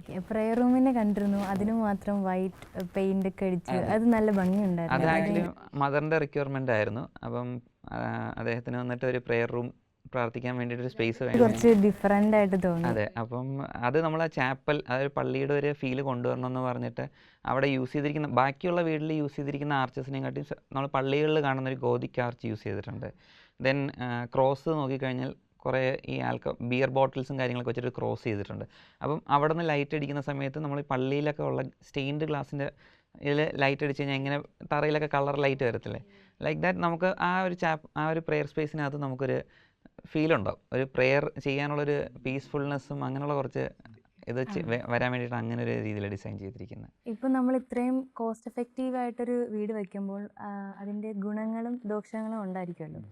Okay, prayer റൂമിനെ കണ്ടിരുന്നു. അതിന് മാത്രം വൈറ്റ് പെയിന്റ് ഒക്കെ അടിച്ച് അത് നല്ല അത് ഭംഗിയുണ്ടായിരുന്നു. ആക്ച്വലി മദറിൻ്റെ റിക്വയർമെൻ്റ് ആയിരുന്നു. അപ്പം അദ്ദേഹത്തിന് വന്നിട്ട് ഒരു പ്രെയർ റൂം പ്രാർത്ഥിക്കാൻ വേണ്ടിയിട്ടൊരു സ്പേസ് വേണം. കുറച്ച് ഡിഫറെൻ്റ് ആയിട്ട് തോന്നി. അതെ, അപ്പം അത് നമ്മൾ ആ ചാപ്പൽ, അതൊരു പള്ളിയുടെ ഒരു ഫീല് കൊണ്ടുവരണം എന്ന് പറഞ്ഞിട്ട് അവിടെ യൂസ് ചെയ്തിരിക്കുന്ന ബാക്കിയുള്ള വീട്ടിൽ യൂസ് ചെയ്തിരിക്കുന്ന ആർച്ചസിനെയും കാട്ടി നമ്മൾ പള്ളികളിൽ കാണുന്ന ഒരു ഗോതിക് ആർച്ച് യൂസ് ചെയ്തിട്ടുണ്ട്. ദെൻ ക്രോസ് നോക്കിക്കഴിഞ്ഞാൽ കുറേ ഈ ബിയർ ബോട്ടിൽസും കാര്യങ്ങളൊക്കെ വെച്ചിട്ട് ക്രോസ് ചെയ്തിട്ടുണ്ട്. അപ്പം അവിടെ നിന്ന് ലൈറ്റ് അടിക്കുന്ന സമയത്ത് നമ്മൾ ഈ പള്ളിയിലൊക്കെ ഉള്ള സ്റ്റെയിൻഡ് ഗ്ലാസിൻ്റെ ഇതിൽ ലൈറ്റ് അടിച്ച് കഴിഞ്ഞാൽ ഇങ്ങനെ തറയിലൊക്കെ കളർ ലൈറ്റ് വരത്തില്ലേ, ലൈക്ക് ദാറ്റ് നമുക്ക് ആ ഒരു പ്രെയർ സ്പേസിനകത്ത് നമുക്കൊരു ഫീലുണ്ടാവും. ഒരു പ്രെയർ ചെയ്യാനുള്ളൊരു പീസ്ഫുൾനെസ്സും അങ്ങനെയുള്ള കുറച്ച് ഇത് വരാൻ വേണ്ടിയിട്ട് അങ്ങനെ ഒരു രീതിയിൽ ഡിസൈൻ ചെയ്തിരിക്കുന്നത്. ഇപ്പം നമ്മൾ ഇത്രയും കോസ്റ്റ് എഫക്റ്റീവ് ആയിട്ടൊരു വീട് വയ്ക്കുമ്പോൾ അതിൻ്റെ ഗുണങ്ങളും ദോഷങ്ങളും ഉണ്ടായിരിക്കുമല്ലോ.